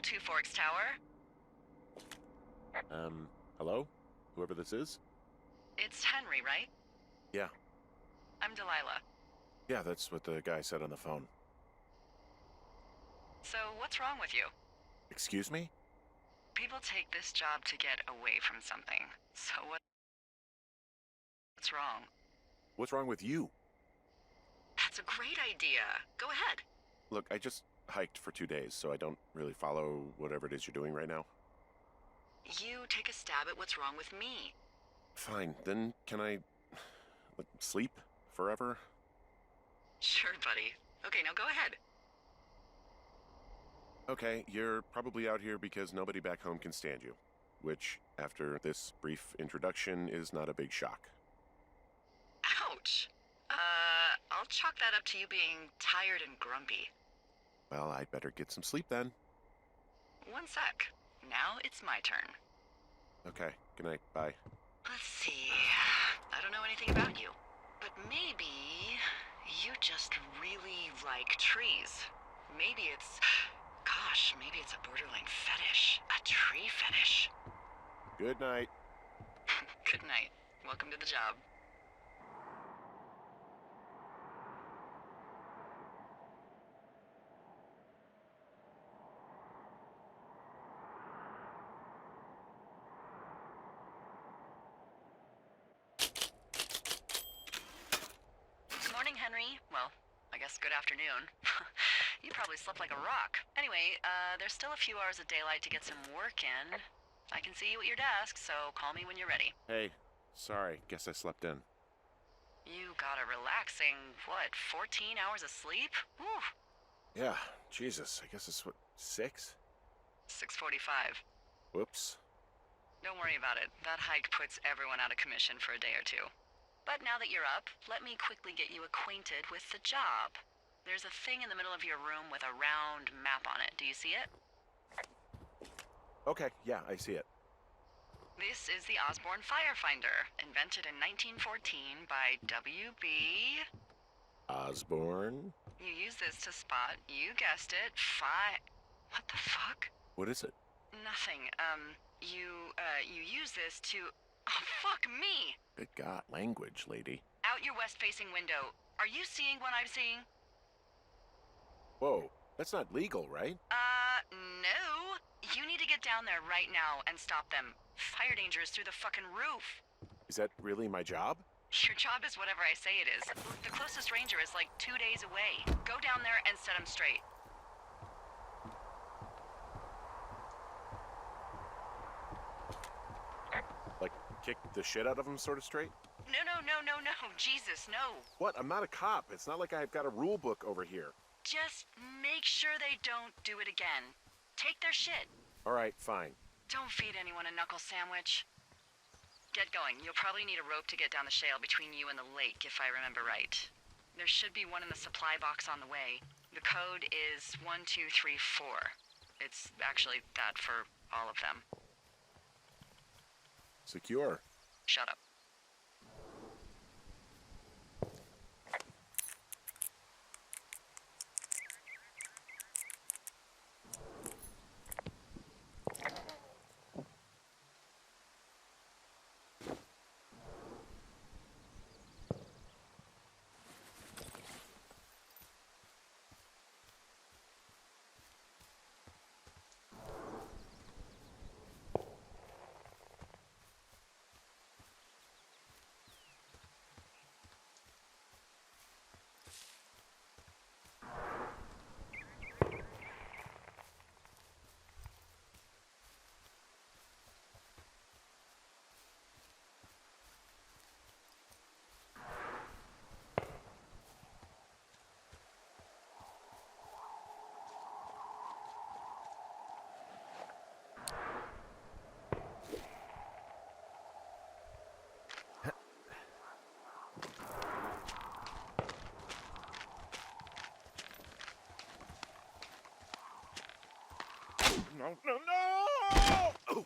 Two Forks Tower. Hello? Whoever this is? It's Henry, right? Yeah. I'm Delilah. Yeah, that's what the guy said on the phone. So, what's wrong with you? Excuse me? People take this job to get away from something. So what's wrong? What's wrong with you? That's a great idea. Go ahead. Look, I just hiked for 2 days, so I don't really follow whatever it is you're doing right now. You take a stab at what's wrong with me. Fine, then can I sleep forever? Sure, buddy. Okay, now go ahead. Okay, you're probably out here because nobody back home can stand you, which, after this brief introduction, is not a big shock. Ouch. I'll chalk that up to you being tired and grumpy. Well, I'd better get some sleep then. One sec. Now it's my turn. Okay, good night, bye. Let's see. I don't know anything about you, but maybe you just really like trees. Maybe it's... Gosh, maybe it's a borderline fetish. A tree fetish. Good night. Good night. Welcome to the job. Morning, Henry. Well, I guess good afternoon. You probably slept like a rock. Anyway, there's still a few hours of daylight to get some work in. I can see you at your desk, so call me when you're ready. Hey, sorry, guess I slept in. You got a relaxing, what, 14 hours of sleep? Whew. Yeah, Jesus, I guess it's what, 6? 6:45. Whoops. Don't worry about it. That hike puts everyone out of commission for a day or two. But now that you're up, let me quickly get you acquainted with the job. There's a thing in the middle of your room with a round map on it. Do you see it? Okay, yeah, I see it. This is the Osborne Firefinder, invented in 1914 by W.B. Osborne? You use this to spot, you guessed it, What the fuck? What is it? Nothing. You use this to... Oh, fuck me! Good God, language, lady. Out your west-facing window. Are you seeing what I'm seeing? Whoa, that's not legal, right? No. You need to get down there right now and stop them. Fire danger is through the fucking roof. Is that really my job? Your job is whatever I say it is. The closest ranger is like 2 days away. Go down there and set him straight. Like, kick the shit out of him sort of straight? No. Jesus, no. What? I'm not a cop. It's not like I've got a rule book over here. Just make sure they don't do it again. Take their shit. All right, fine. Don't feed anyone a knuckle sandwich. Get going. You'll probably need a rope to get down the shale between you and the lake, if I remember right. There should be one in the supply box on the way. The code is 1234. It's actually that for all of them. Secure. Shut up. No! Oh.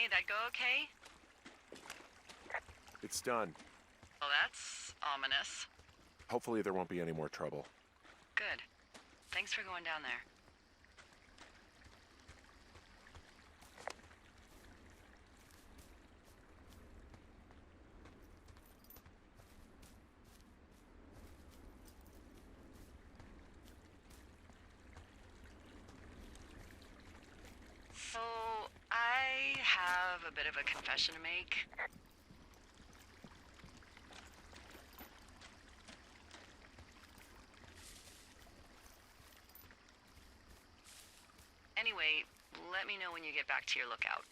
Hey, that go okay? It's done. Well, that's ominous. Hopefully there won't be any more trouble. Good. Thanks for going down there. So, I have a bit of a confession to make. Anyway, let me know when you get back to your lookout.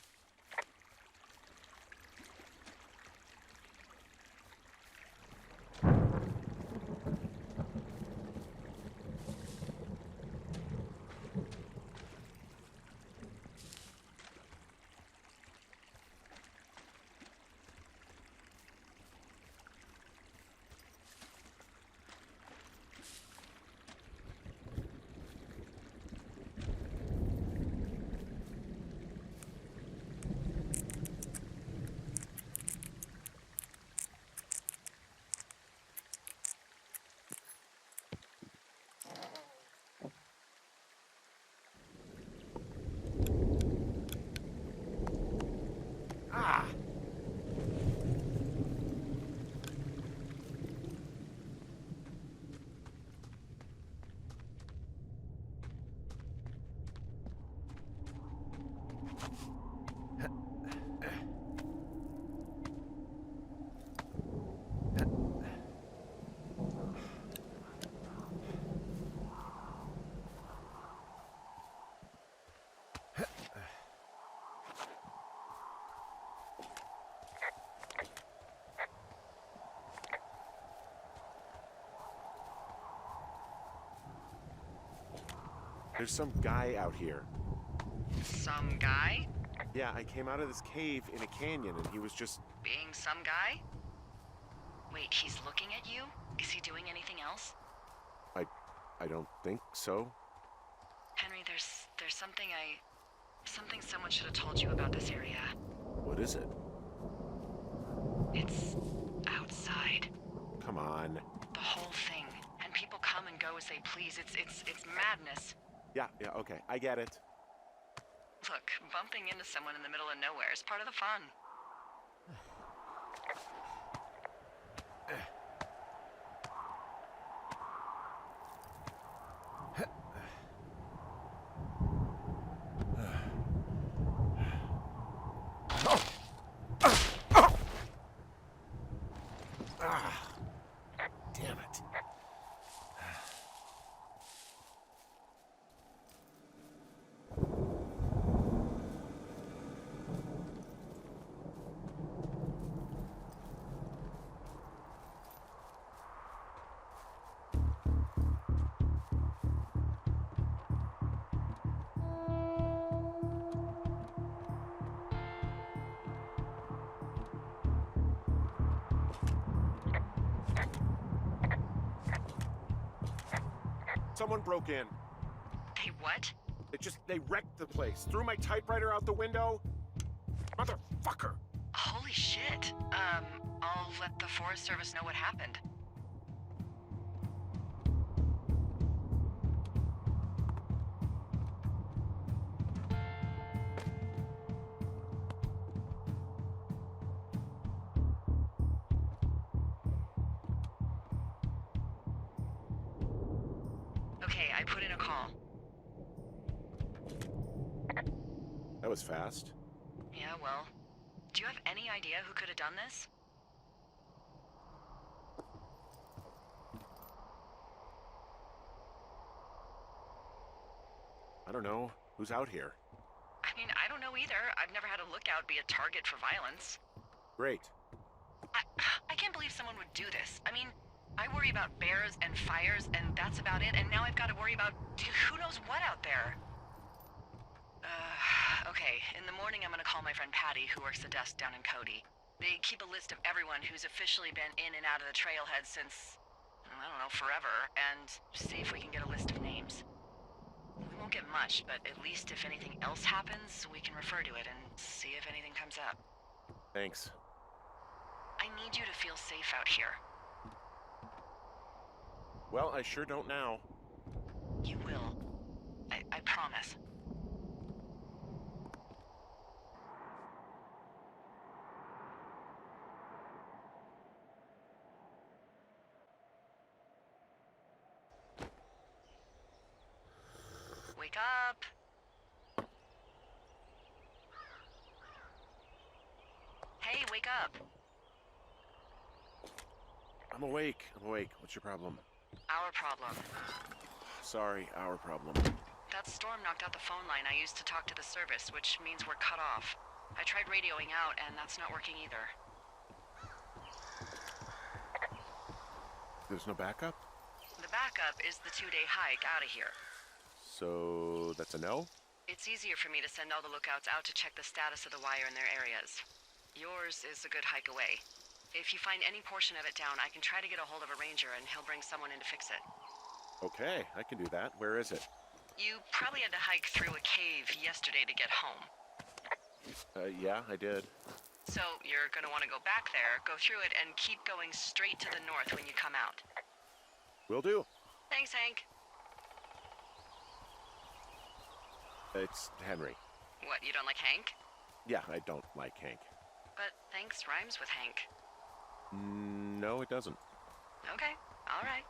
There's some guy out here. Some guy? Yeah, I came out of this cave in a canyon and he was just... Being some guy? Wait, he's looking at you? Is he doing anything else? I don't think so. Henry, there's something something someone should have told you about this area. What is it? It's outside. Come on. The whole thing. And people come and go as they please. It's madness. Yeah, okay, I get it. Look, bumping into someone in the middle of nowhere is part of the fun. Damn it. Someone broke in. They what? They wrecked the place. Threw my typewriter out the window. Motherfucker. Holy shit. I'll let the Forest Service know what happened. Okay, I put in a call. That was fast. Yeah, well, do you have any idea who could have done this? I don't know. Who's out here? I mean, I don't know either. I've never had a lookout be a target for violence. Great. I can't believe someone would do this. I mean, I worry about bears and fires, and that's about it, and now I've got to worry about who knows what out there. Okay, in the morning I'm gonna call my friend Patty, who works the desk down in Cody. They keep a list of everyone who's officially been in and out of the trailhead since, I don't know, forever, and see if we can get a list of names. We won't get much, but at least if anything else happens, we can refer to it and see if anything comes up. Thanks. I need you to feel safe out here. Well, I sure don't now. You will. I promise. Wake up! Hey, wake up! I'm awake. What's your problem? Our problem. Sorry, our problem. That storm knocked out the phone line I used to talk to the service, which means we're cut off. I tried radioing out, and that's not working either. There's no backup? The backup is the 2-day hike out of here. So that's a no? It's easier for me to send all the lookouts out to check the status of the wire in their areas. Yours is a good hike away. If you find any portion of it down, I can try to get a hold of a ranger and he'll bring someone in to fix it. Okay, I can do that. Where is it? You probably had to hike through a cave yesterday to get home. Yeah, I did. So you're gonna want to go back there, go through it, and keep going straight to the north when you come out. Will do. Thanks, Hank. It's Henry. What, you don't like Hank? Yeah, I don't like Hank. But thanks rhymes with Hank. No, it doesn't. Okay, all right.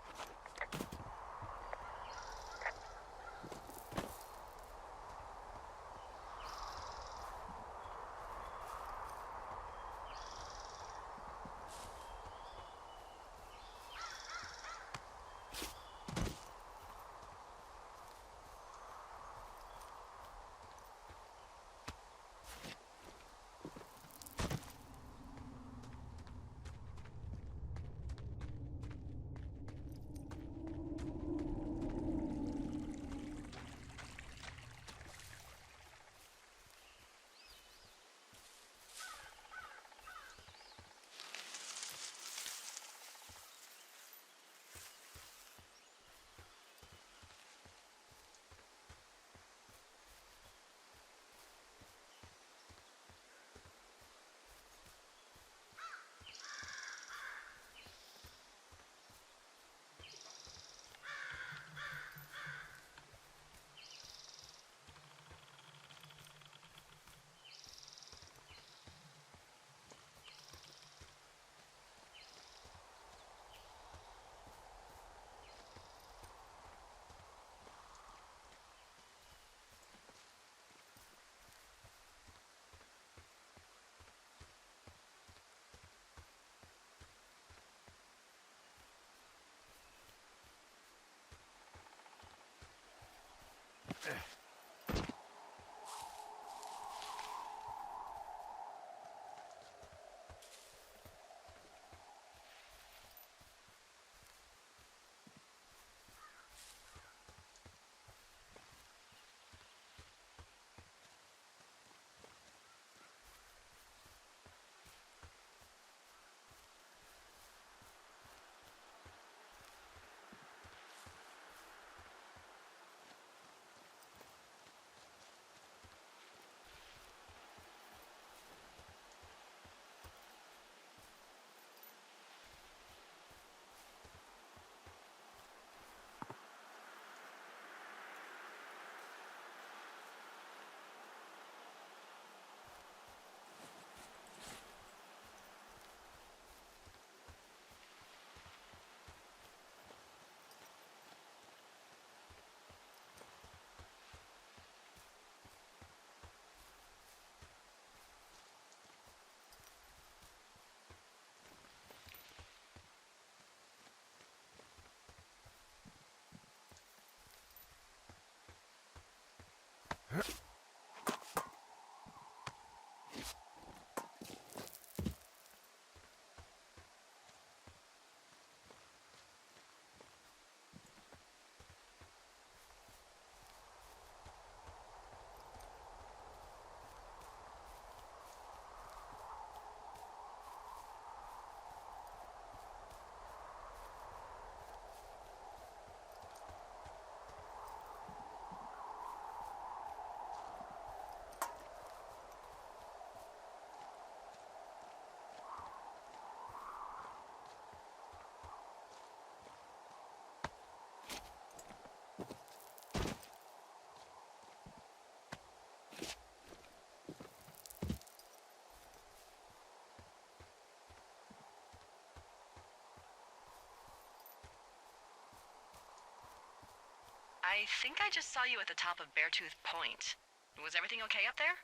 I think I just saw you at the top of Beartooth Point. Was everything okay up there?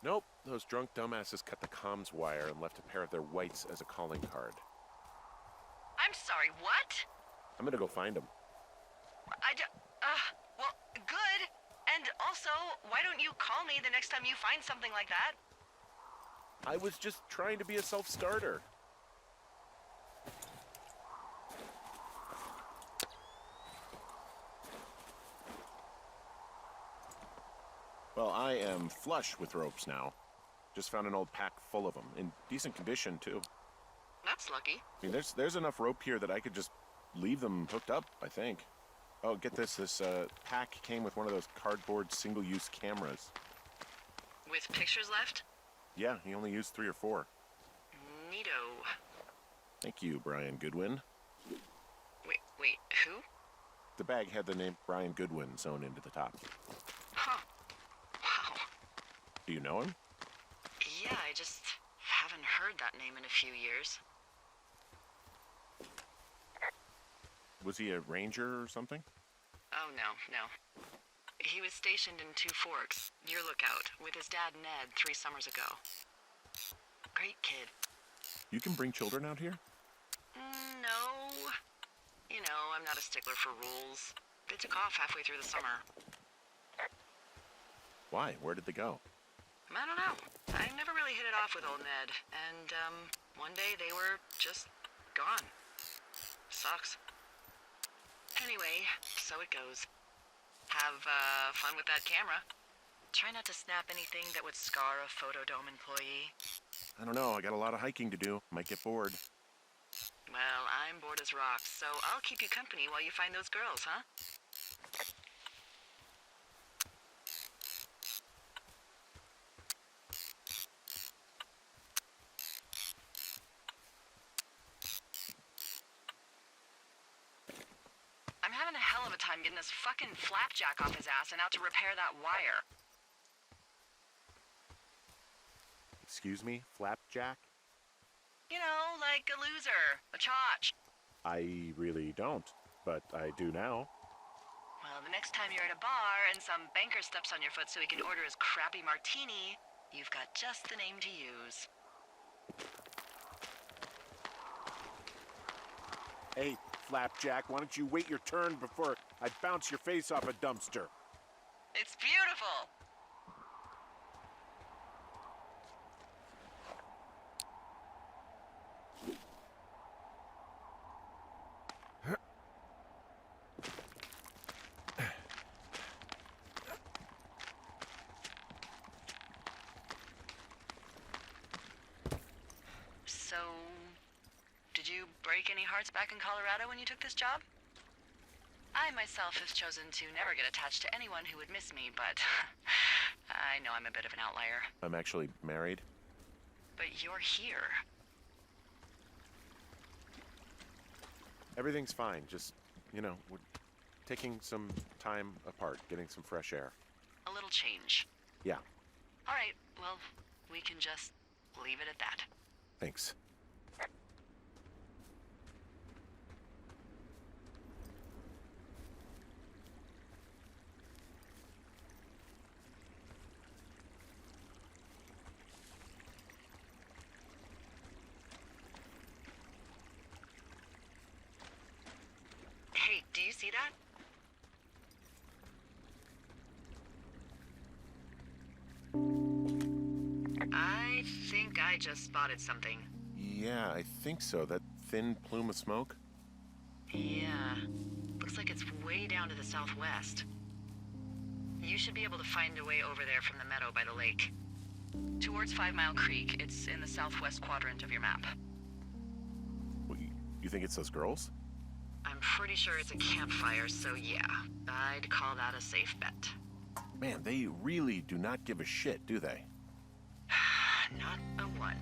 Nope, those drunk dumbasses cut the comms wire and left a pair of their whites as a calling card. I'm sorry, what? I'm gonna go find them. Well, good. And also, why don't you call me the next time you find something like that? I was just trying to be a self-starter. Well, I am flush with ropes now. Just found an old pack full of them, in decent condition, too. That's lucky. I mean, there's enough rope here that I could just leave them hooked up, I think. Oh, get this. This pack came with one of those cardboard single-use cameras. With pictures left? Yeah, he only used 3 or 4. Neato. Thank you, Brian Goodwin. Wait, who? The bag had the name Brian Goodwin sewn into the top. Huh. Wow. Do you know him? Yeah, I just haven't heard that name in a few years. Was he a ranger or something? Oh, no. He was stationed in Two Forks, your lookout, with his dad Ned 3 summers ago. Great kid. You can bring children out here? No. You know, I'm not a stickler for rules. They took off halfway through the summer. Why? Where did they go? I don't know. I never really hit it off with old Ned. And, one day they were just gone. Sucks. Anyway, so it goes. Have, fun with that camera. Try not to snap anything that would scar a Photodome employee. I don't know. I got a lot of hiking to do. Might get bored. Well, I'm bored as rocks, so I'll keep you company while you find those girls, huh? I'm having a hell of a time getting this fucking flapjack off his ass and out to repair that wire. Excuse me? Flapjack? You know, like a loser, a chotch. I really don't, but I do now. Well, the next time you're at a bar and some banker steps on your foot so he can order his crappy martini, you've got just the name to use. Hey, Flapjack, why don't you wait your turn before I bounce your face off a dumpster? It's beautiful! So, did you break any hearts back in Colorado when you took this job? I myself have chosen to never get attached to anyone who would miss me, but I know I'm a bit of an outlier. I'm actually married. But you're here. Everything's fine. Just, you know, we're taking some time apart, getting some fresh air. A little change. Yeah, All right, well, we can just leave it at that. thanks. Hey, do you see that? I think I just spotted something. Yeah, I think so. That thin plume of smoke? Yeah. Looks like it's way down to the southwest. You should be able to find a way over there from the meadow by the lake. Towards 5 Mile Creek. It's in the southwest quadrant of your map. What, you think it's those girls? I'm pretty sure it's a campfire, so yeah. I'd call that a safe bet. Man, they really do not give a shit, do they? Not a one.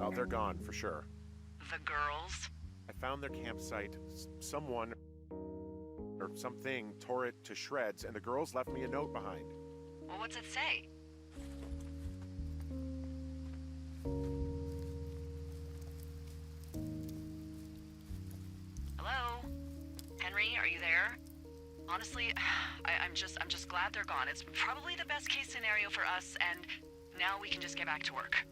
Oh, they're gone, for sure. The girls? I found their campsite. Someone or something tore it to shreds, and the girls left me a note behind. Well, what's it say? Hello? Henry, are you there? Honestly, I'm just glad they're gone. It's probably the best case scenario for us, and now we can just get back to work.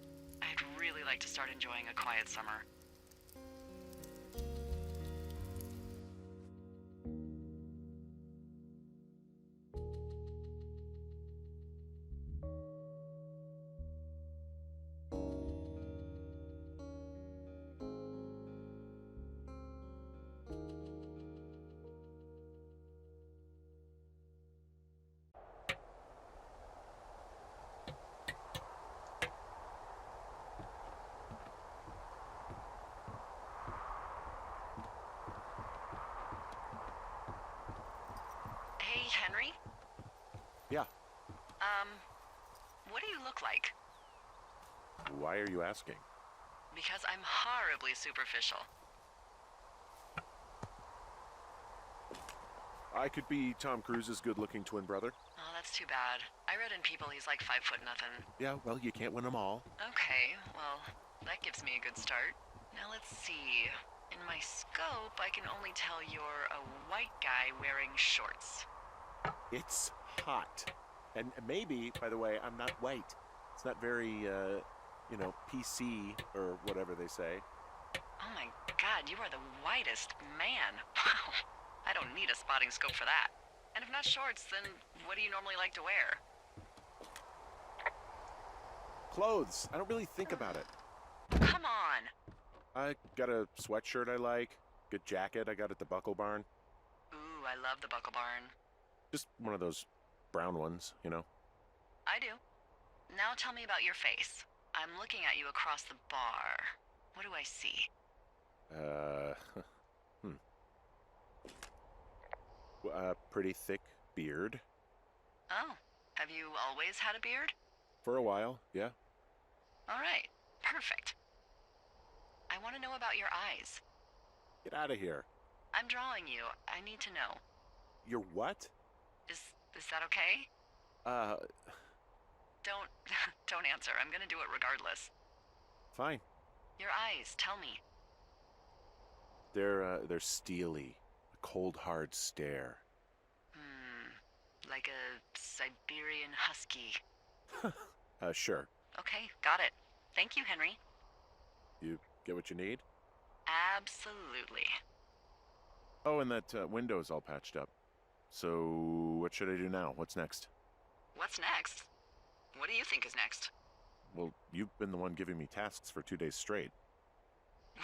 I'd really like to start enjoying a quiet summer. Hey, Henry? Yeah. What do you look like? Why are you asking? Because I'm horribly superficial. I could be Tom Cruise's good-looking twin brother. Oh, that's too bad. I read in People he's like 5 foot nothing. Yeah, well, you can't win them all. Okay, well, that gives me a good start. Now let's see. In my scope, I can only tell you're a white guy wearing shorts. It's hot. And maybe, by the way, I'm not white. It's not very, PC or whatever they say. Oh my god, you are the whitest man. Wow. I don't need a spotting scope for that. And if not shorts, then what do you normally like to wear? Clothes. I don't really think about it. Come on. I got a sweatshirt I like. Good jacket I got at the Buckle Barn. Ooh, I love the Buckle Barn. Just one of those brown ones, you know? I do. Now tell me about your face. I'm looking at you across the bar. What do I see? Pretty thick beard. Oh, have you always had a beard? For a while, yeah. All right, perfect. I want to know about your eyes. Get out of here. I'm drawing you. I need to know. You're what? Is that okay? Don't don't answer. I'm gonna do it regardless. Fine. Your eyes, tell me. They're steely. A cold, hard stare. Like a Siberian husky. Sure. Okay, got it. Thank you, Henry. You get what you need? Absolutely. Oh, and that window's all patched up. So, what should I do now? What's next? What's next? What do you think is next? Well, you've been the one giving me tasks for 2 days straight.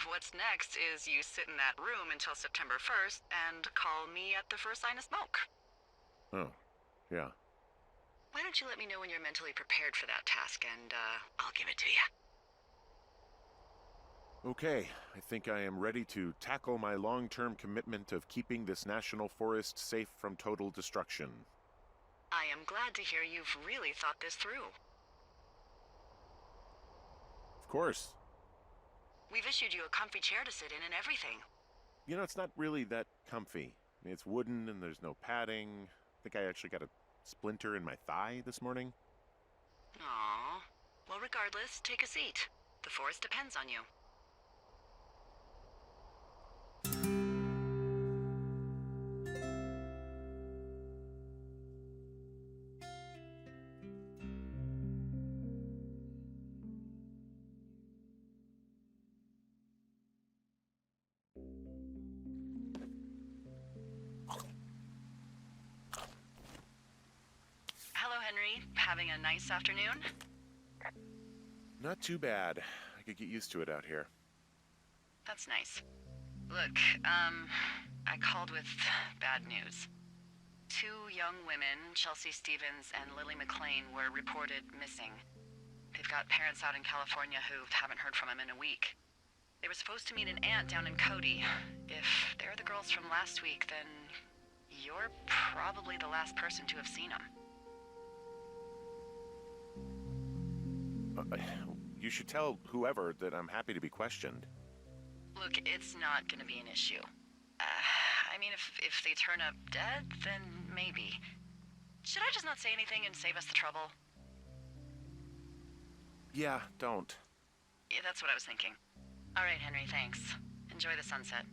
What's next is you sit in that room until September 1st and call me at the first sign of smoke. Oh, yeah. Why don't you let me know when you're mentally prepared for that task and, I'll give it to you. Okay, I think I am ready to tackle my long-term commitment of keeping this national forest safe from total destruction. I am glad to hear you've really thought this through. Of course. We've issued you a comfy chair to sit in and everything. You know, it's not really that comfy. I mean, it's wooden and there's no padding. I think I actually got a splinter in my thigh this morning. Aww. Well, regardless, take a seat. The forest depends on you. Hello, Henry. Having a nice afternoon? Not too bad. I could get used to it out here. That's nice. Look, I called with bad news. 2 young women, Chelsea Stevens and Lily McLean, were reported missing. They've got parents out in California who haven't heard from them in a week. They were supposed to meet an aunt down in Cody. If they're the girls from last week, then you're probably the last person to have seen them. You should tell whoever that I'm happy to be questioned. Look, it's not gonna be an issue. I mean, if they turn up dead, then maybe. Should I just not say anything and save us the trouble? Yeah, don't. Yeah, that's what I was thinking. All right, Henry, thanks. Enjoy the sunset.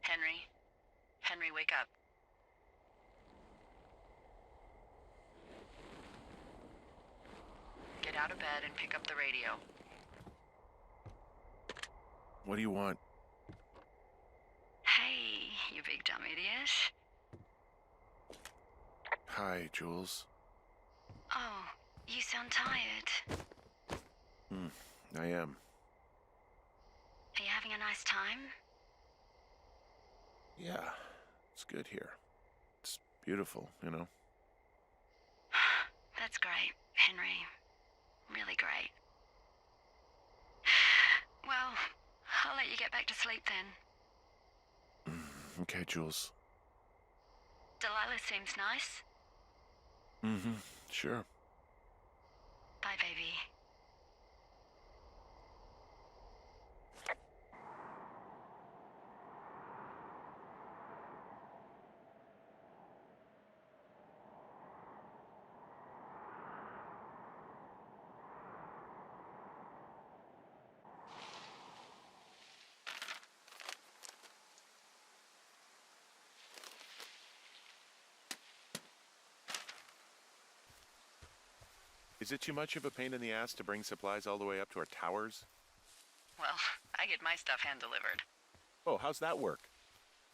Henry? Henry, wake up. Get out of bed and pick up the radio. What do you want? Hey, you big dumb idiot. Hi, Jules. Oh, you sound tired. I am. Are you having a nice time? Yeah, it's good here. It's beautiful, you know? That's great, Henry. Really great. Well, I'll let you get back to sleep then. Okay, Jules. Delilah seems nice. Sure. Bye, baby. Is it too much of a pain in the ass to bring supplies all the way up to our towers? Well, I get my stuff hand-delivered. Oh, how's that work?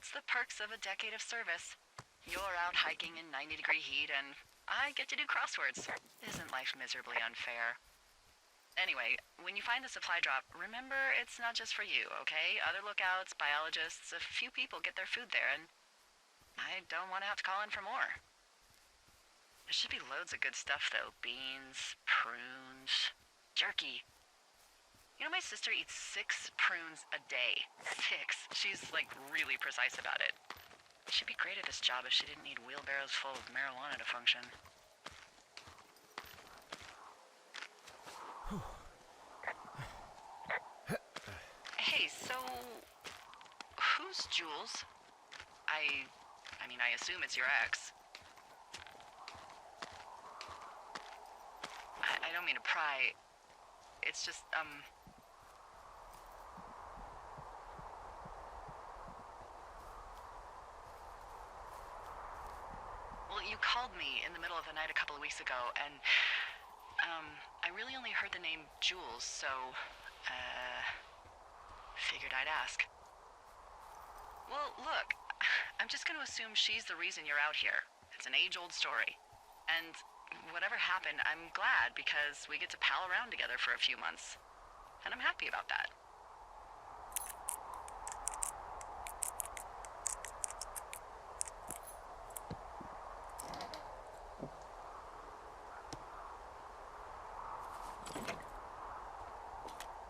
It's the perks of a decade of service. You're out hiking in 90-degree heat, and I get to do crosswords. Isn't life miserably unfair? Anyway, when you find the supply drop, remember it's not just for you, okay? Other lookouts, biologists, a few people get their food there, and I don't want to have to call in for more. There should be loads of good stuff, though. Beans, prunes, jerky. You know, my sister eats 6 prunes a day. 6. She's, like, really precise about it. She'd be great at this job if she didn't need wheelbarrows full of marijuana to function. Hey, so... who's Jules? I mean, I assume it's your ex. I don't mean to pry. It's just, well, you called me in the middle of the night a couple of weeks ago, and, I really only heard the name Jules, so, figured I'd ask. Well, look, I'm just gonna assume she's the reason you're out here. It's an age-old story. And whatever happened, I'm glad because we get to pal around together for a few months. And I'm happy about that.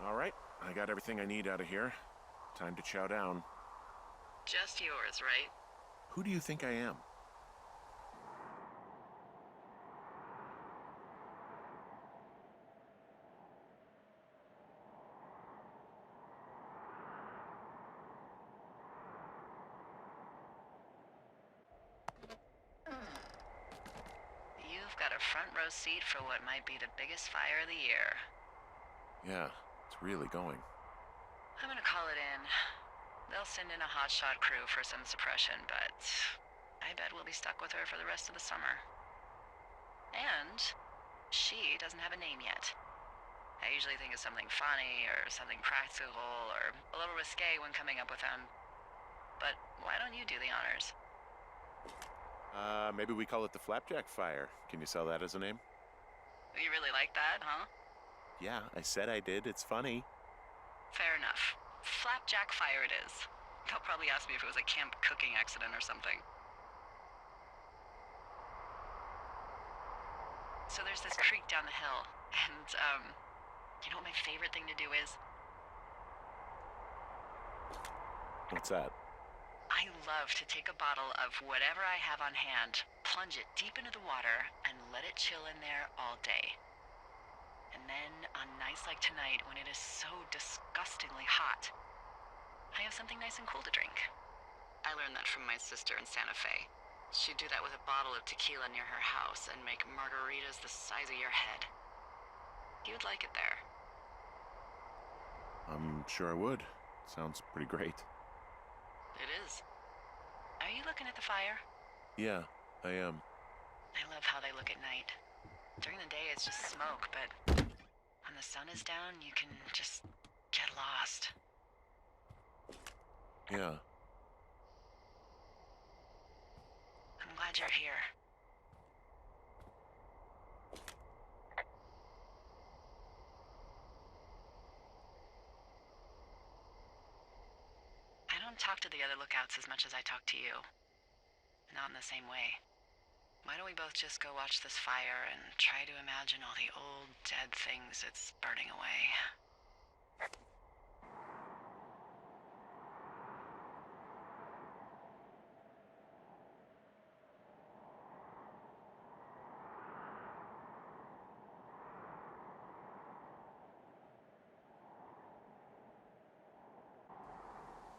All right, I got everything I need out of here. Time to chow down. Just yours, right? Who do you think I am? You've got a front row seat for what might be the biggest fire of the year. Yeah, it's really going. I'm gonna call it in. They'll send in a hotshot crew for some suppression, but I bet we'll be stuck with her for the rest of the summer. And she doesn't have a name yet. I usually think of something funny or something practical or a little risque when coming up with them. But why don't you do the honors? Maybe we call it the Flapjack Fire. Can you sell that as a name? You really like that, huh? Yeah, I said I did. It's funny. Fair enough. Flapjack Fire it is. They'll probably ask me if it was a camp cooking accident or something. So there's this creek down the hill. And, you know what my favorite thing to do is? What's that? I love to take a bottle of whatever I have on hand, plunge it deep into the water, and let it chill in there all day. And then, on nights like tonight, when it is so disgustingly hot, I have something nice and cool to drink. I learned that from my sister in Santa Fe. She'd do that with a bottle of tequila near her house and make margaritas the size of your head. You would like it there. I'm sure I would. Sounds pretty great. It is. Are you looking at the fire? Yeah, I am. I love how they look at night. During the day, it's just smoke, but when the sun is down, you can just get lost. Yeah. I'm glad you're here. I don't talk to the other lookouts as much as I talk to you. Not in the same way. Why don't we both just go watch this fire and try to imagine all the old, dead things it's burning away?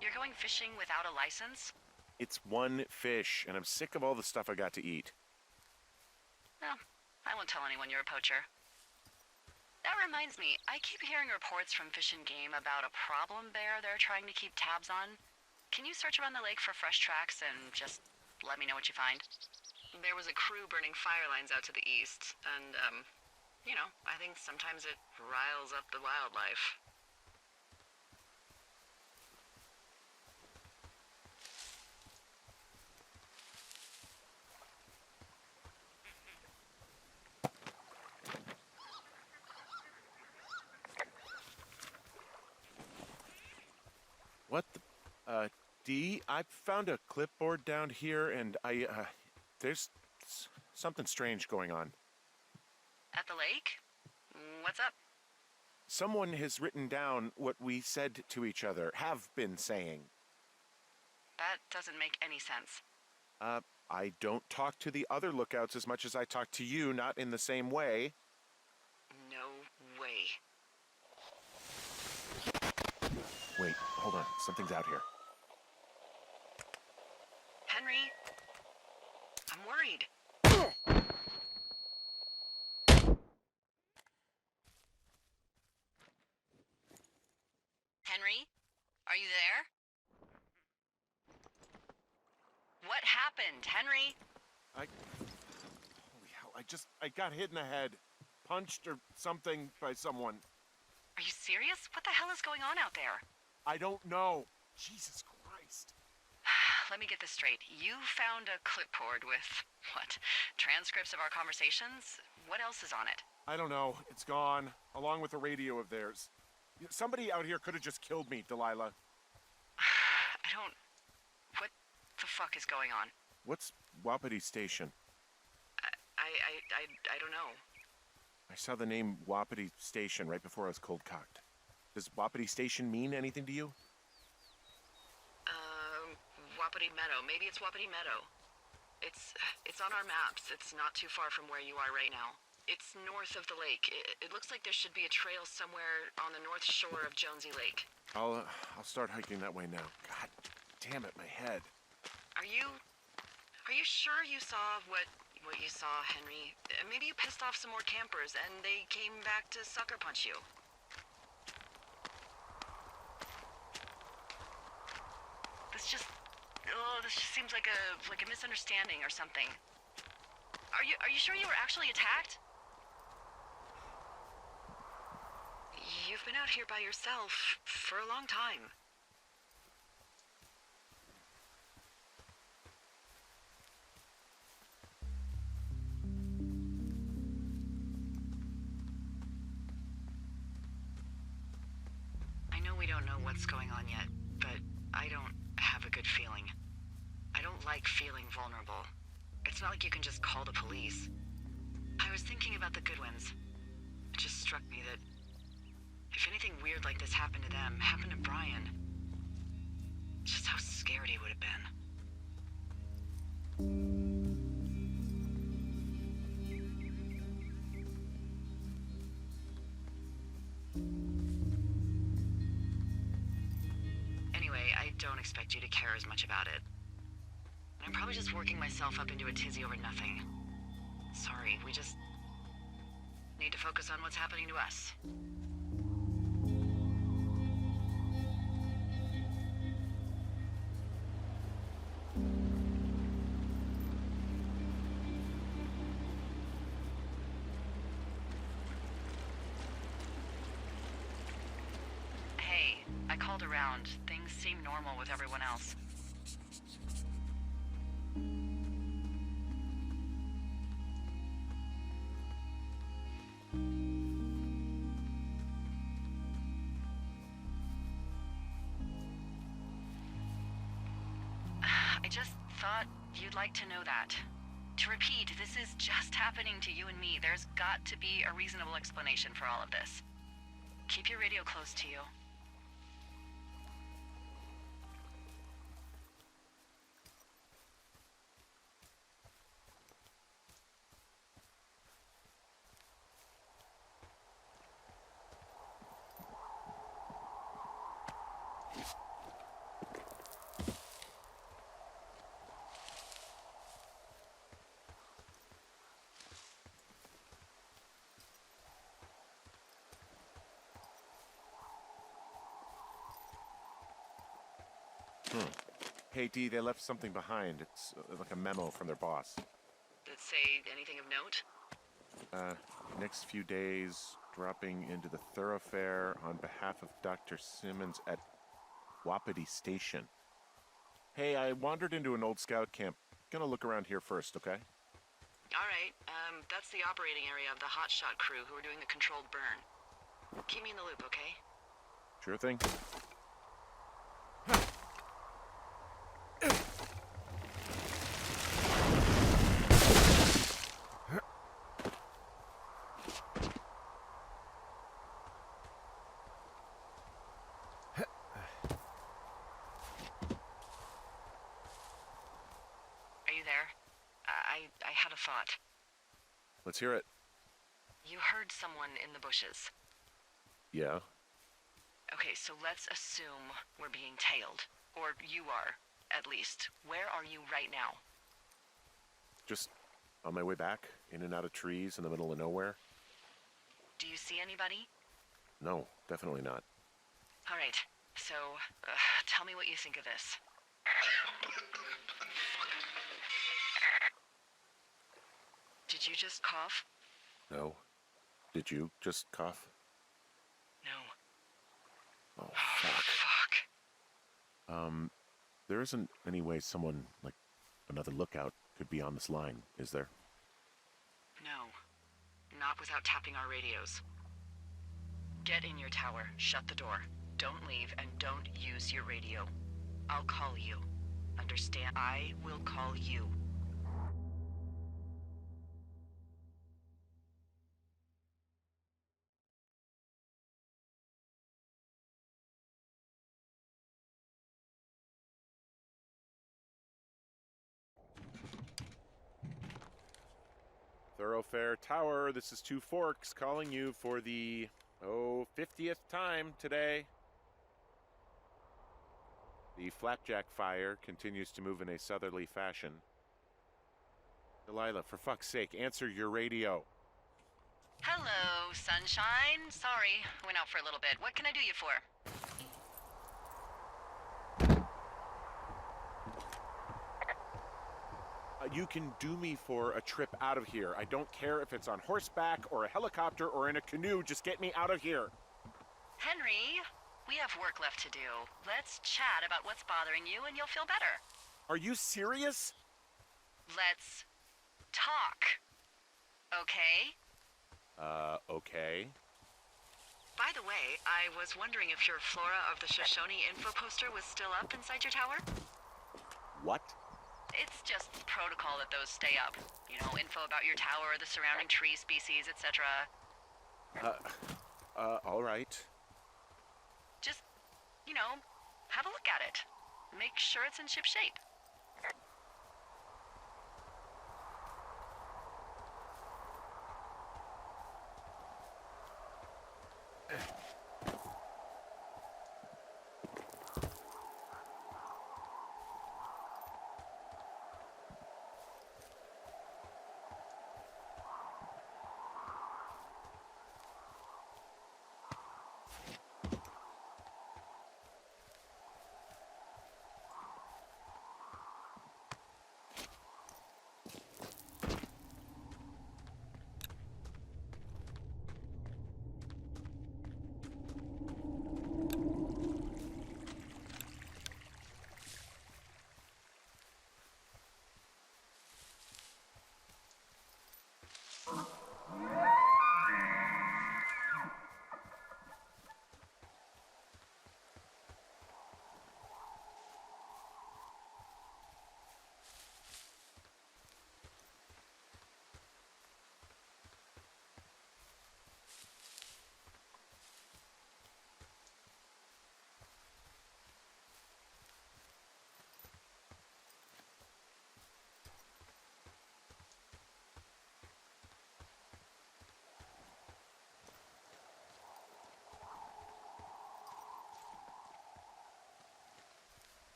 You're going fishing without a license? It's one fish, and I'm sick of all the stuff I got to eat. Well, I won't tell anyone you're a poacher. That reminds me, I keep hearing reports from Fish and Game about a problem bear they're trying to keep tabs on. Can you search around the lake for fresh tracks and just let me know what you find? There was a crew burning fire lines out to the east, and, you know, I think sometimes it riles up the wildlife. What the... Dee, I found a clipboard down here, and there's something strange going on. At the lake? What's up? Someone has written down what we said to each other, have been saying. That doesn't make any sense. I don't talk to the other lookouts as much as I talk to you, not in the same way. No way. Wait, hold on. Something's out here. Henry? I'm worried. Henry? Are you there? What happened, Henry? Holy hell, I got hit in the head. Punched or something by someone. Are you serious? What the hell is going on out there? I don't know. Jesus Christ. Let me get this straight. You found a clipboard with, what, transcripts of our conversations? What else is on it? I don't know. It's gone, along with the radio of theirs. Somebody out here could have just killed me, Delilah. What the fuck is going on? What's Wapiti Station? I don't know. I saw the name Wapiti Station right before I was cold-cocked. Does Wapiti Station mean anything to you? Wapiti Meadow. Maybe it's Wapiti Meadow. It's on our maps. It's not too far from where you are right now. It's north of the lake. It looks like there should be a trail somewhere on the north shore of Jonesy Lake. I'll start hiking that way now. God damn it, my head. Are you sure you saw what you saw, Henry? Maybe you pissed off some more campers and they came back to sucker punch you. This just seems like a misunderstanding or something. Are you sure you were actually attacked? You've been out here by yourself for a long time. I know we don't know what's going on yet, but I don't have a good feeling. I don't like feeling vulnerable. It's not like you can just call the police. I was thinking about the Goodwins. struck me that if anything weird like this happened to them, happened to Brian, just how scared he would have been. Anyway, I don't expect you to care as much about it. I'm probably just working myself up into a tizzy over nothing. Sorry, we just need to focus on what's happening to us. Hey, I called around. Things seem normal with everyone else. I just thought you'd like to know that. To repeat, this is just happening to you and me. There's got to be a reasonable explanation for all of this. Keep your radio close to you. Hey, Dee, they left something behind. It's like a memo from their boss. Did it say anything of note? Next few days, dropping into the thoroughfare on behalf of Dr. Simmons at Wapiti Station. Hey, I wandered into an old scout camp. Gonna look around here first, okay? All right, that's the operating area of the hotshot crew who are doing the controlled burn. Keep me in the loop, okay? Sure thing. Are you there? I had a thought. Let's hear it. You heard someone in the bushes. Yeah? Okay, so let's assume we're being tailed. Or you are, at least. Where are you right now? Just on my way back, in and out of trees in the middle of nowhere. Do you see anybody? No, definitely not. All right, so tell me what you think of this. Did you just cough? No. Did you just cough? No. Oh, fuck. Fuck. There isn't any way someone, like, another lookout could be on this line, is there? No. Not without tapping our radios. Get in your tower, shut the door. Don't leave, and don't use your radio. I'll call you. Understand? I will call you. Thoroughfare Tower, this is Two Forks calling you for the, 50th time today. The flapjack fire continues to move in a southerly fashion. Delilah, for fuck's sake, answer your radio. Hello, sunshine. Sorry, went out for a little bit. What can I do you for? You can do me for a trip out of here. I don't care if it's on horseback or a helicopter or in a canoe. Just get me out of here. Henry, we have work left to do. Let's chat about what's bothering you and you'll feel better. Are you serious? Let's talk. Okay? Okay. By the way, I was wondering if your Flora of the Shoshone info poster was still up inside your tower? What? It's just protocol that those stay up. You know, info about your tower, the surrounding tree species, etc. All right. Just, have a look at it. Make sure it's in ship shape.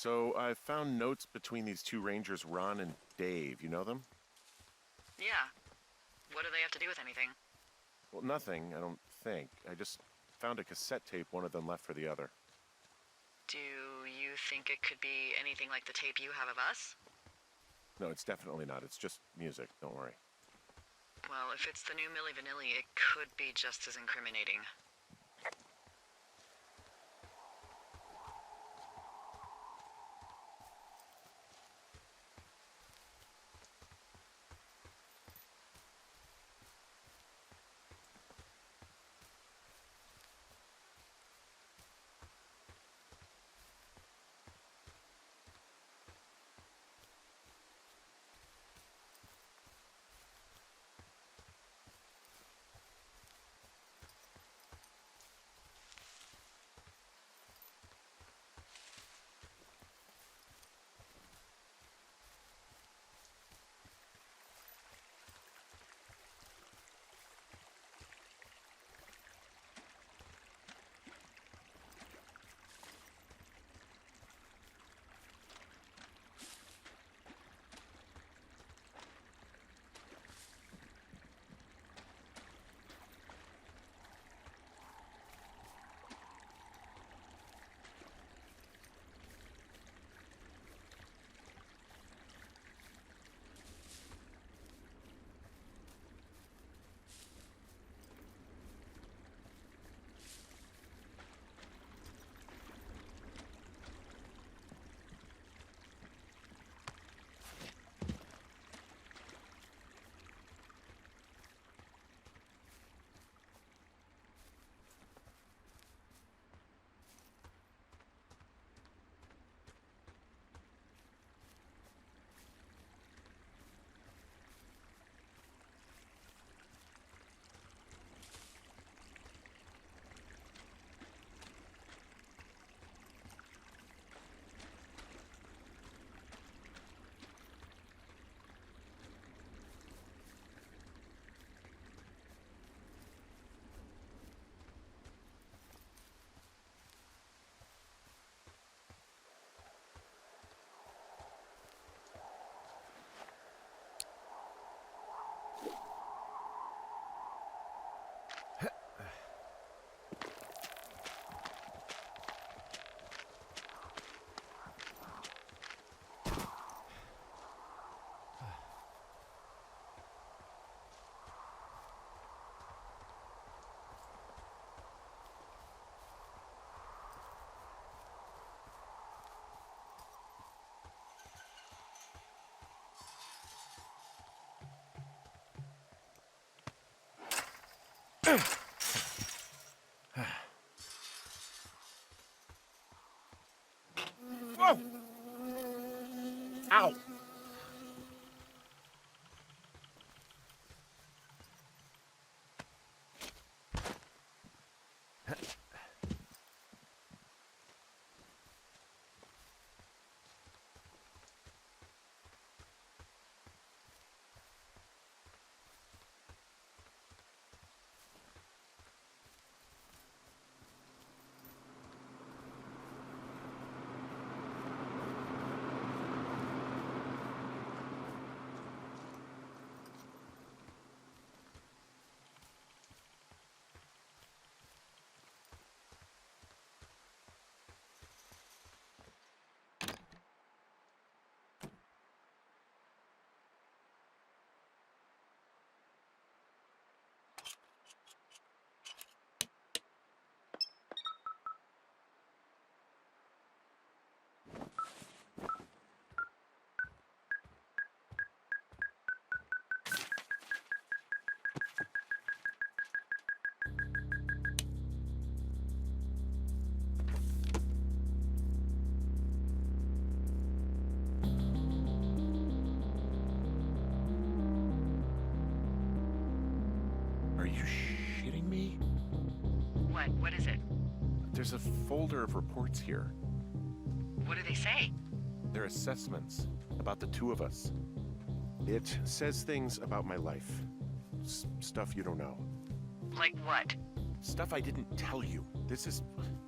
So I found notes between these two rangers, Ron and Dave. You know them? Yeah. What do they have to do with anything? Well, nothing, I don't think. I just found a cassette tape one of them left for the other. Do you think it could be anything like the tape you have of us? No, it's definitely not. It's just music. Don't worry. Well, if it's the new Milli Vanilli, it could be just as incriminating. Whoa! Ow! Are you shitting me? What? What is it? There's a folder of reports here. What do they say? They're assessments about the two of us. It says things about my life. Stuff you don't know. Like what? Stuff I didn't tell you. This is...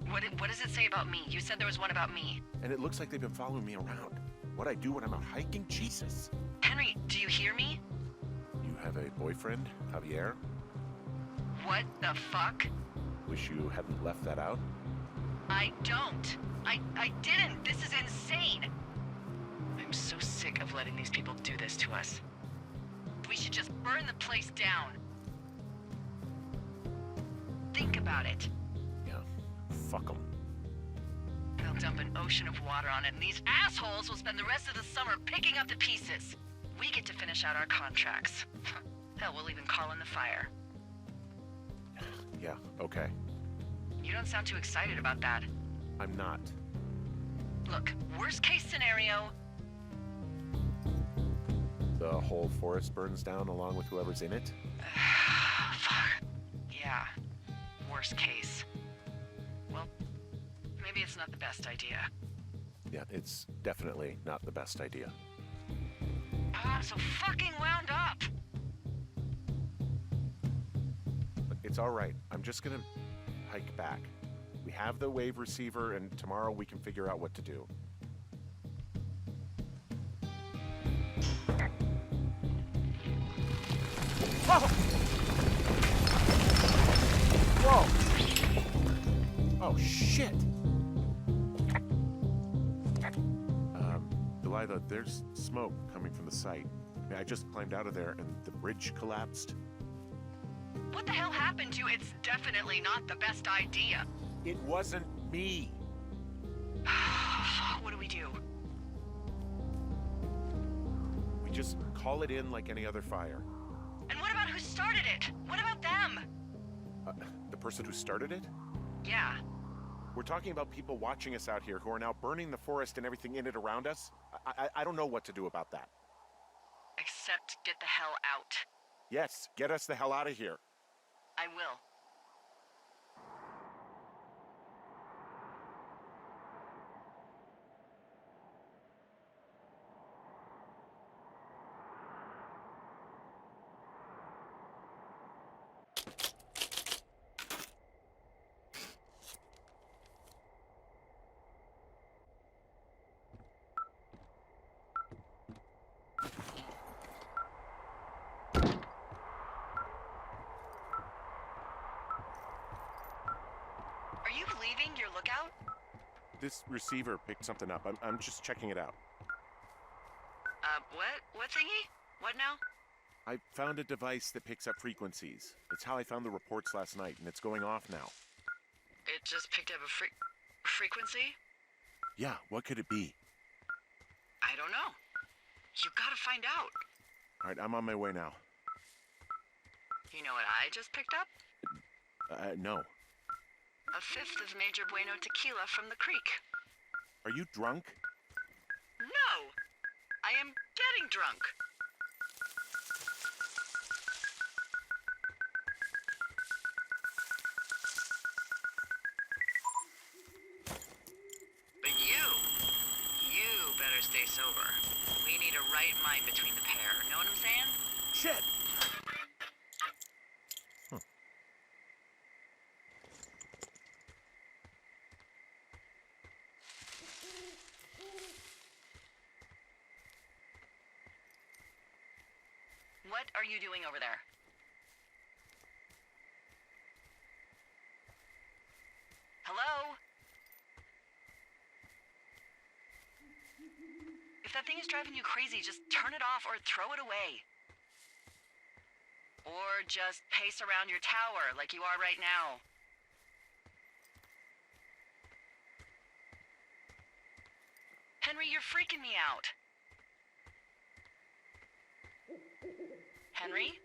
What does it say about me? You said there was one about me. And it looks like they've been following me around. What I do when I'm out hiking? Jesus. Henry, do you hear me? You have a boyfriend, Javier? What the fuck? Wish you hadn't left that out. I don't. I didn't. This is insane. I'm so sick of letting these people do this to us. We should just burn the place down. Think about it. Yeah, fuck them. They'll dump an ocean of water on it, and these assholes will spend the rest of the summer picking up the pieces. We get to finish out our contracts. Hell, we'll even call in the fire. Yeah, okay. You don't sound too excited about that. I'm not. Look, worst case scenario... The whole forest burns down along with whoever's in it? Fuck. Yeah. Worst case. Well, maybe it's not the best idea. Yeah, it's definitely not the best idea. I'm so fucking wound up! But it's all right. I'm just gonna hike back. We have the wave receiver, and tomorrow we can figure out what to do. Oh! Whoa! Oh, shit! Delilah, there's smoke coming from the site. I just climbed out of there and the bridge collapsed. What the hell happened to you? It's definitely not the best idea. It wasn't me. What do we do? We just call it in like any other fire. And what about who started it? What about them? The person who started it? Yeah. We're talking about people watching us out here who are now burning the forest and everything in it around us. I don't know what to do about that. Except get the hell out. Yes, get us the hell out of here. I will. Are you leaving your lookout? This receiver picked something up. I'm just checking it out. What? What thingy? What now? I found a device that picks up frequencies. It's how I found the reports last night, and it's going off now. It just picked up a frequency? Yeah, what could it be? I don't know. You gotta find out. All right, I'm on my way now. You know what I just picked up? No. A fifth of Major Bueno tequila from the creek. Are you drunk? No! I am getting drunk. But you better stay sober. We need a right mind between the pair. Know what I'm saying? Shit! What are you doing over there? Hello? If that thing is driving you crazy, just turn it off or throw it away. Or just pace around your tower like you are right now. Henry, you're freaking me out. Henry?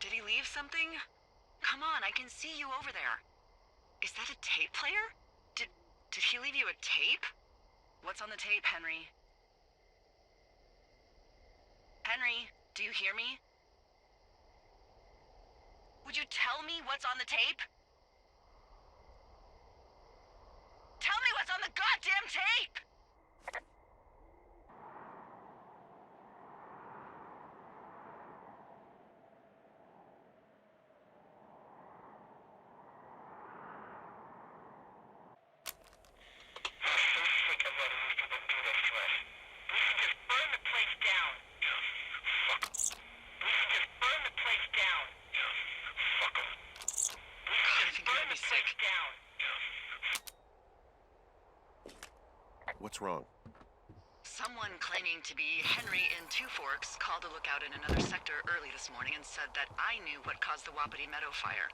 Did he leave something? Come on, I can see you over there. Is that a tape player? Did he leave you a tape? What's on the tape, Henry? Henry, do you hear me? Would you tell me what's on the tape? Tell me what's on the goddamn tape! What's wrong? Someone claiming to be Henry in Two Forks called a lookout in another sector early this morning and said that I knew what caused the Wapiti Meadow fire.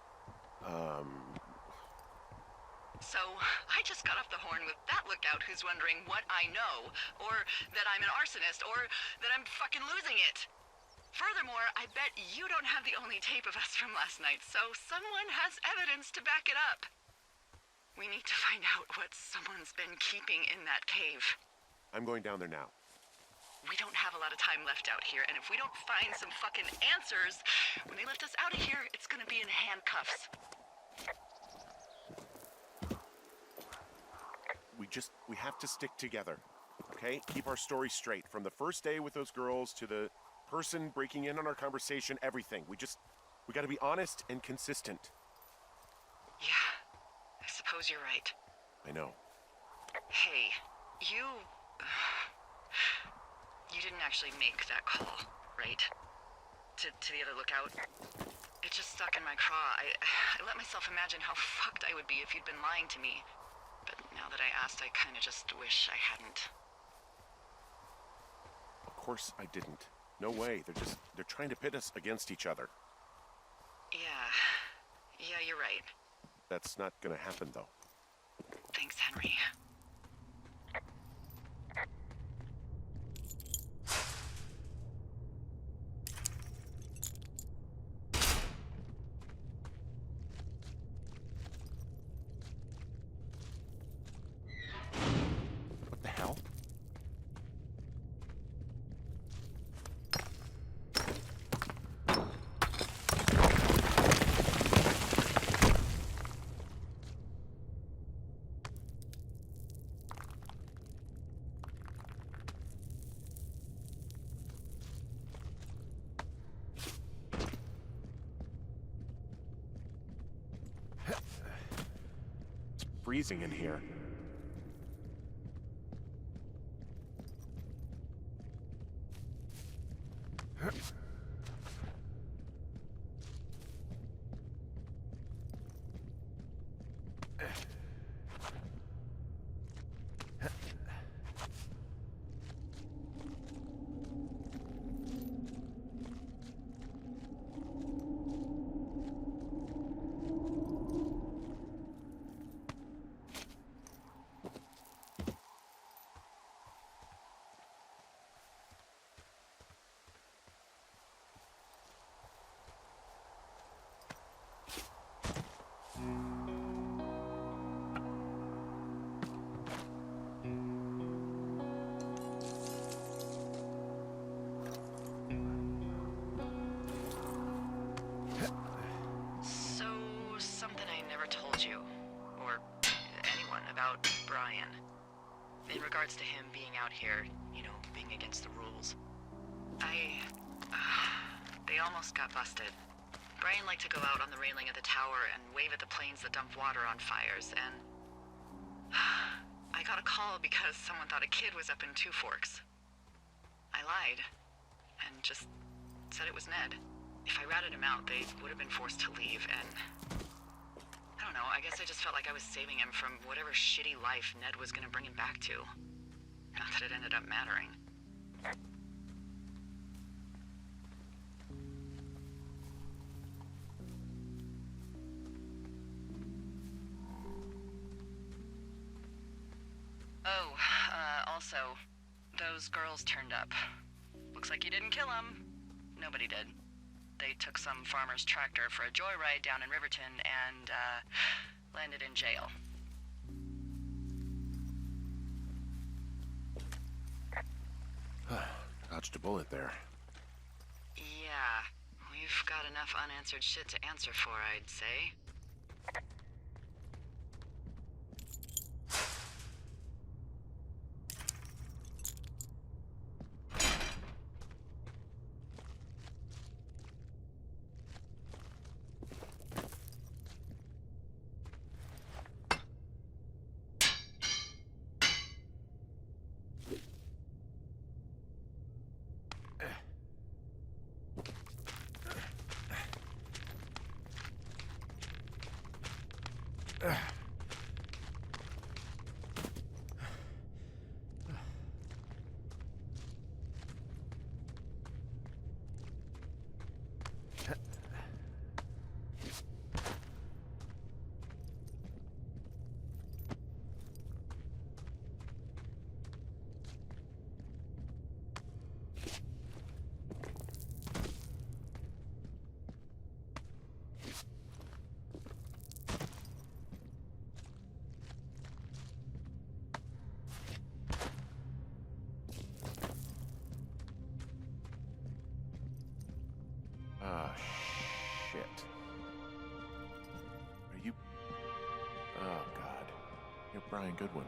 So, I just got off the horn with that lookout who's wondering what I know, or that I'm an arsonist, or that I'm fucking losing it. Furthermore, I bet you don't have the only tape of us from last night, so someone has evidence to back it up. We need to find out what someone's been keeping in that cave. I'm going down there now. We don't have a lot of time left out here, and if we don't find some fucking answers, when they lift us out of here, it's gonna be in handcuffs. We have to stick together, okay? Keep our story straight. From the first day with those girls to the person breaking in on our conversation, everything. We gotta be honest and consistent. Yeah, I suppose you're right. I know. Hey, you didn't actually make that call, right? To the other lookout? It just stuck in my craw. I let myself imagine how fucked I would be if you'd been lying to me. But now that I asked, I kinda just wish I hadn't. Of course I didn't. No way. They're trying to pit us against each other. Yeah, you're right. That's not gonna happen, though. Thanks, Henry. What the hell? freezing in here. So, something I never told you, or anyone, about Brian. In regards to him being out here, being against the rules. They almost got busted. Brian liked to go out on the railing of the tower and wave at the planes that dump water on fires, and I got a call because someone thought a kid was up in Two Forks. I lied, and just said it was Ned. If I ratted him out, they would have been forced to leave, and I don't know, I guess I just felt like I was saving him from whatever shitty life Ned was gonna bring him back to. Not that it ended up mattering. Oh, also, those girls turned up. Looks like you didn't kill them. Nobody did. They took some farmer's tractor for a joyride down in Riverton and, landed in jail. Dodged a bullet there. Yeah, we've got enough unanswered shit to answer for, I'd say. Ah, shit. Are you... Oh, God. You're Brian Goodwin.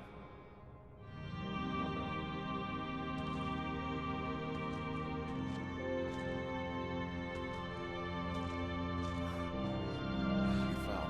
You fell.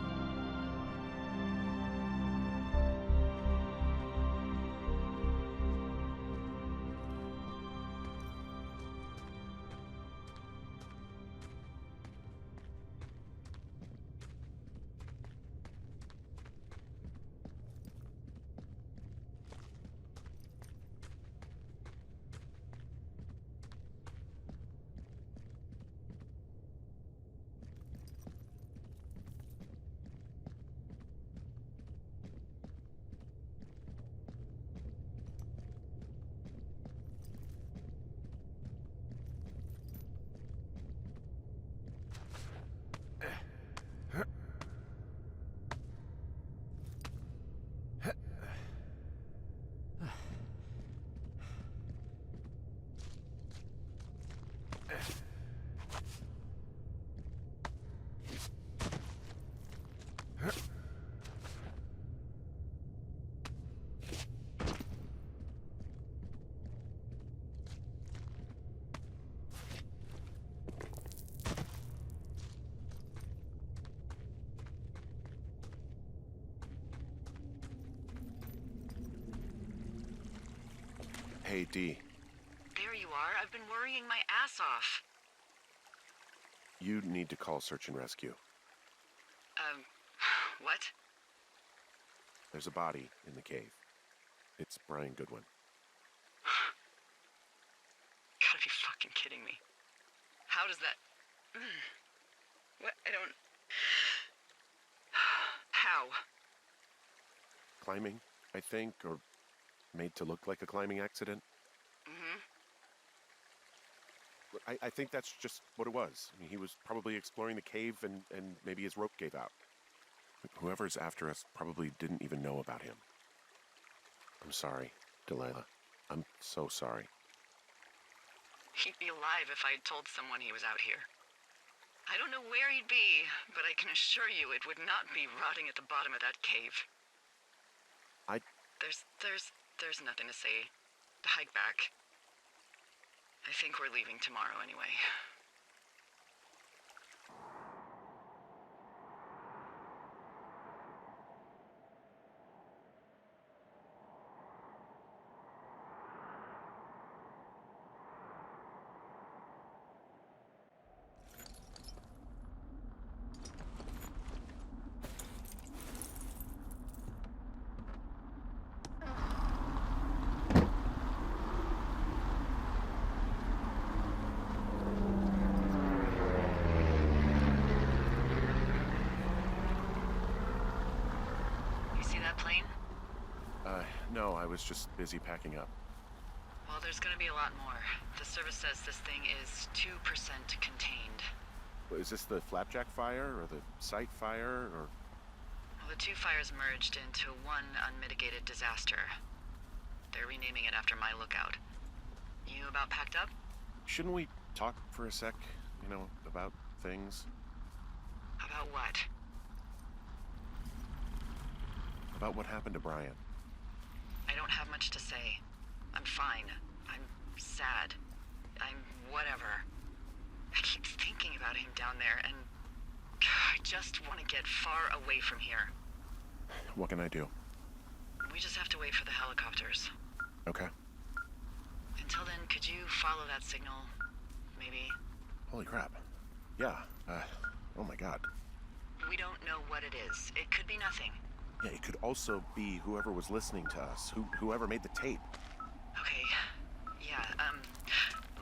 Hey, Dee. There you are. I've been worrying my ass off. You need to call search and rescue. What? There's a body in the cave. It's Brian Goodwin. Gotta be fucking kidding me. How does that... What? I don't... How? Climbing, I think, or made to look like a climbing accident. Mm-hmm. I think that's just what it was. I mean, he was probably exploring the cave and maybe his rope gave out. Whoever's after us probably didn't even know about him. I'm sorry, Delilah. I'm so sorry. He'd be alive if I'd told someone he was out here. I don't know where he'd be, but I can assure you it would not be rotting at the bottom of that cave. There's nothing to say. Hike back. I think we're leaving tomorrow anyway. Plane? No, I was just busy packing up. Well, there's gonna be a lot more. The service says this thing is 2% contained. Is this the Flapjack fire, or the site fire, or... Well, the two fires merged into one unmitigated disaster. They're renaming it after my lookout. You about packed up? Shouldn't we talk for a sec, about things? About what? About what happened to Brian. I don't have much to say. I'm fine. I'm sad. I'm whatever. I keep thinking about him down there, and I just want to get far away from here. What can I do? We just have to wait for the helicopters. Okay. Until then, could you follow that signal? Maybe? Holy crap. Yeah, oh my god. We don't know what it is. It could be nothing. Yeah, it could also be whoever was listening to us, whoever made the tape. Okay. Yeah,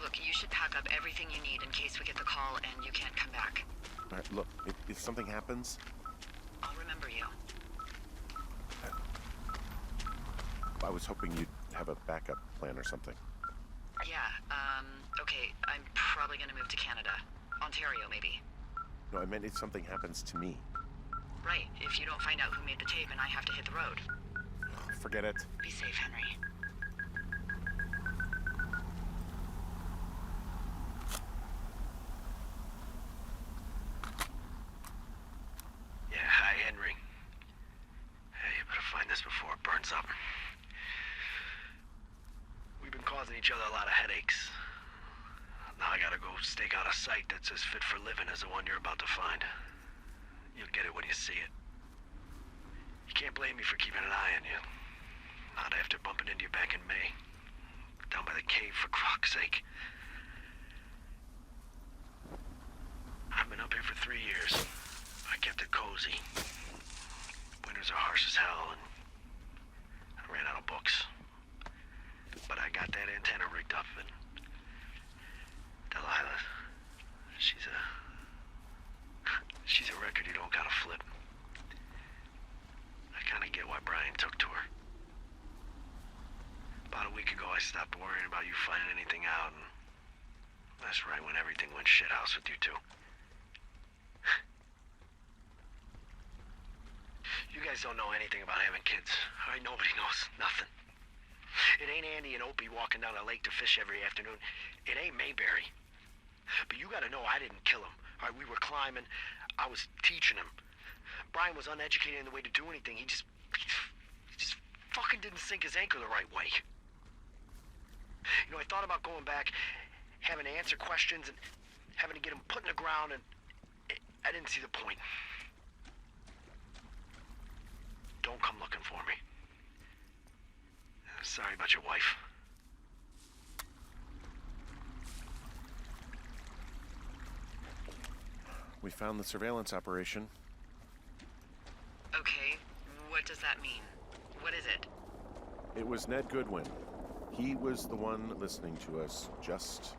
look, you should pack up everything you need in case we get the call and you can't come back. All right, look, if something happens... I'll remember you. I was hoping you'd have a backup plan or something. Yeah, okay, I'm probably gonna move to Canada. Ontario, maybe. No, I meant if something happens to me. Right, if you don't find out who made the tape and I have to hit the road. Forget it. Be safe, Henry. Yeah, hi, Henry. Hey, you better find this before it burns up. We've been causing each other a lot of headaches. Now I gotta go stake out a site that's as fit for living as the one you're about to find. You'll get it when you see it. You can't blame me for keeping an eye on you. Not after bumping into you back in May. Down by the cave, for fuck's sake. I've been up here for 3 years. I kept it cozy. Winters are harsh as hell, and I ran out of books. But I got that antenna rigged up, and Delilah, she's a record you don't gotta flip. I kinda get why Brian took to her. About a week ago, I stopped worrying about you finding anything out, and that's right when everything went shithouse with you two. You guys don't know anything about having kids. All right, nobody knows nothing. It ain't Andy and Opie walking down the lake to fish every afternoon. It ain't Mayberry. But you gotta know I didn't kill him. All right, we were climbing. I was teaching him. Brian was uneducated in the way to do anything. He just fucking didn't sink his anchor the right way. I thought about going back, having to answer questions, and having to get him put in the ground, and I didn't see the point. Don't come looking for me. Sorry about your wife. we found the surveillance operation. Okay, what does that mean? What is it? It was Ned Goodwin. He was the one listening to us, just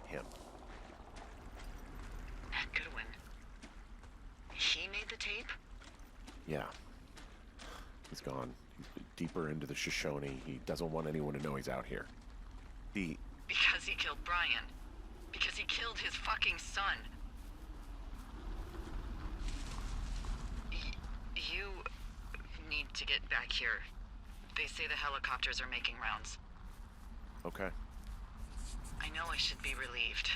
him. Ned Goodwin. He made the tape? Yeah. He's gone. He's deeper into the Shoshone. He doesn't want anyone to know he's out here. Because he killed Brian. Because he killed his fucking son. You need to get back here. They say the helicopters are making rounds. Okay. I know I should be relieved.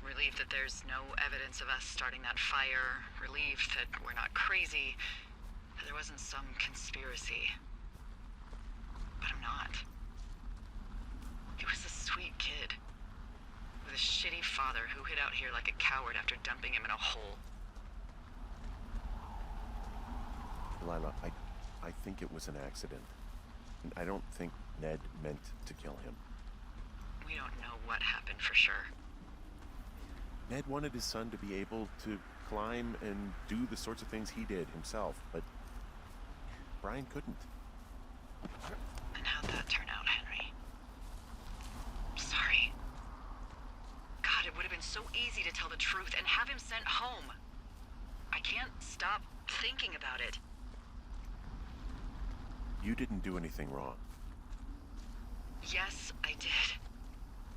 Relieved that there's no evidence of us starting that fire. Relieved that we're not crazy. That there wasn't some conspiracy. But I'm not. He was a sweet kid. With a shitty father who hid out here like a coward after dumping him in a hole. Lila, I think it was an accident. I don't think Ned meant to kill him. We don't know what happened for sure. Ned wanted his son to be able to climb and do the sorts of things he did himself, but Brian couldn't. And how'd that turn out, Henry? Sorry. God, it would have been so easy to tell the truth and have him sent home. I can't stop thinking about it. You didn't do anything wrong. Yes, I did.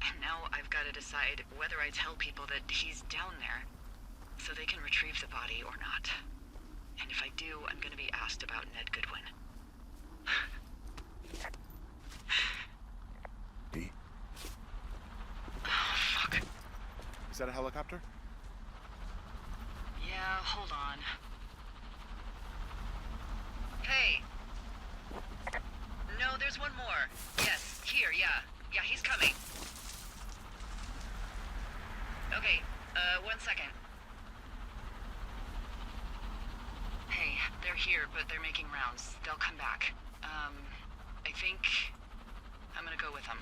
And now I've got to decide whether I tell people that he's down there so they can retrieve the body or not. And if I do, I'm going to be asked about Ned Goodwin. Dee? Oh, fuck. Is that a helicopter? Yeah, hold on. Hey! No, there's one more. Yes, here, yeah. Yeah, he's coming. Okay, 1 second. Hey, they're here, but they're making rounds. They'll come back. I think I'm gonna go with them.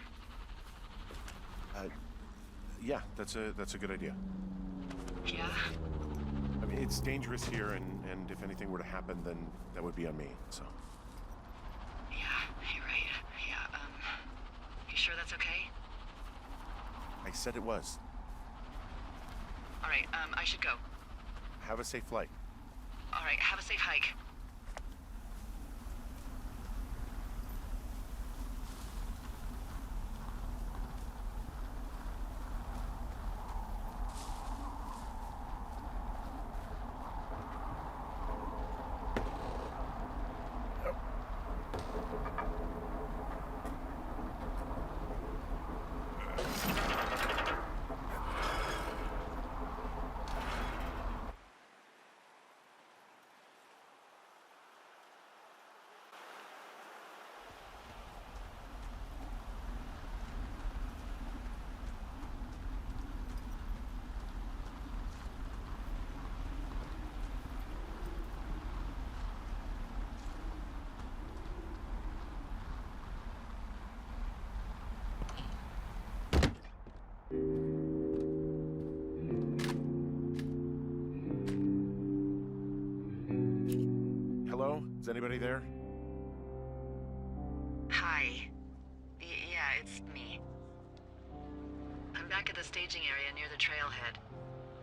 Yeah, that's a good idea. Yeah? I mean, it's dangerous here, and if anything were to happen, then that would be on me, so. Yeah, you're right. Yeah, you sure that's okay? I said it was. Alright, I should go. Have a safe flight. Alright, have a safe hike. Hello? Is anybody there? Hi. Yeah, it's me. I'm back at the staging area near the trailhead.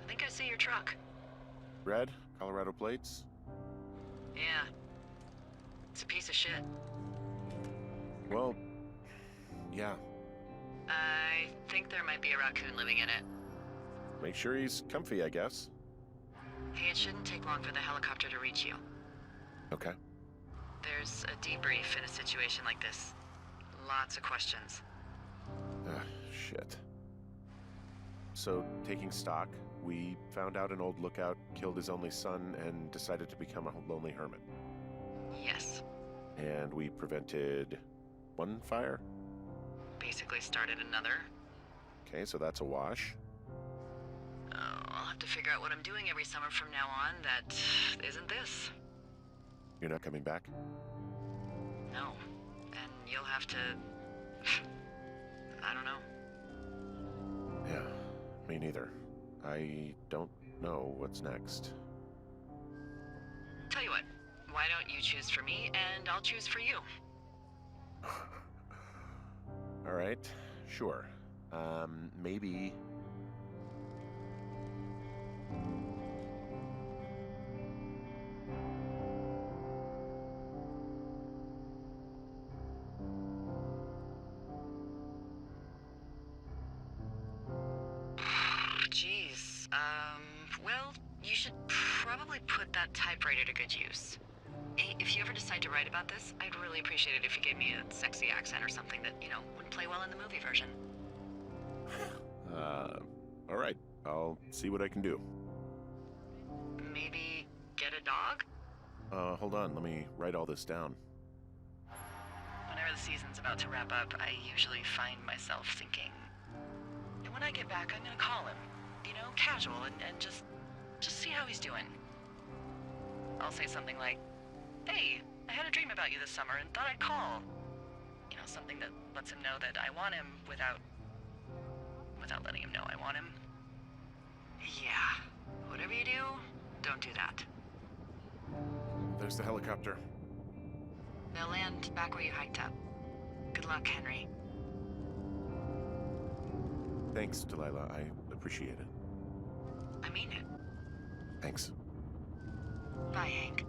I think I see your truck. Red? Colorado plates? Yeah. It's a piece of shit. Well, yeah. I think there might be a raccoon living in it. Make sure he's comfy, I guess. Hey, it shouldn't take long for the helicopter to reach you. Okay. There's a debrief in a situation like this. Lots of questions. Shit. So, taking stock, we found out an old lookout killed his only son and decided to become a lonely hermit. Yes. And we prevented one fire? Basically started another. Okay, so that's a wash. Oh, I'll have to figure out what I'm doing every summer from now on that isn't this. You're not coming back? No. And you'll have to... I don't know. Yeah, me neither. I don't know what's next. Tell you what, why don't you choose for me and I'll choose for you? All right, sure. Maybe. Jeez, well, you should probably put that typewriter to good use. Hey, if you ever decide to write about this, I'd really appreciate it if you gave me a sexy accent or something that, wouldn't play well in the movie version. All right. I'll see what I can do. Maybe get a dog? Hold on. Let me write all this down. Whenever the season's about to wrap up, I usually find myself thinking, and when I get back, I'm gonna call him. Casual and just see how he's doing. I'll say something like, hey, I had a dream about you this summer and thought I'd call. Something that lets him know that I want him without letting him know I want him. Yeah, whatever you do, don't do that. There's the helicopter. They'll land back where you hiked up. Good luck, Henry. Thanks, Delilah. I appreciate it. I mean it. Thanks. Bye, Hank.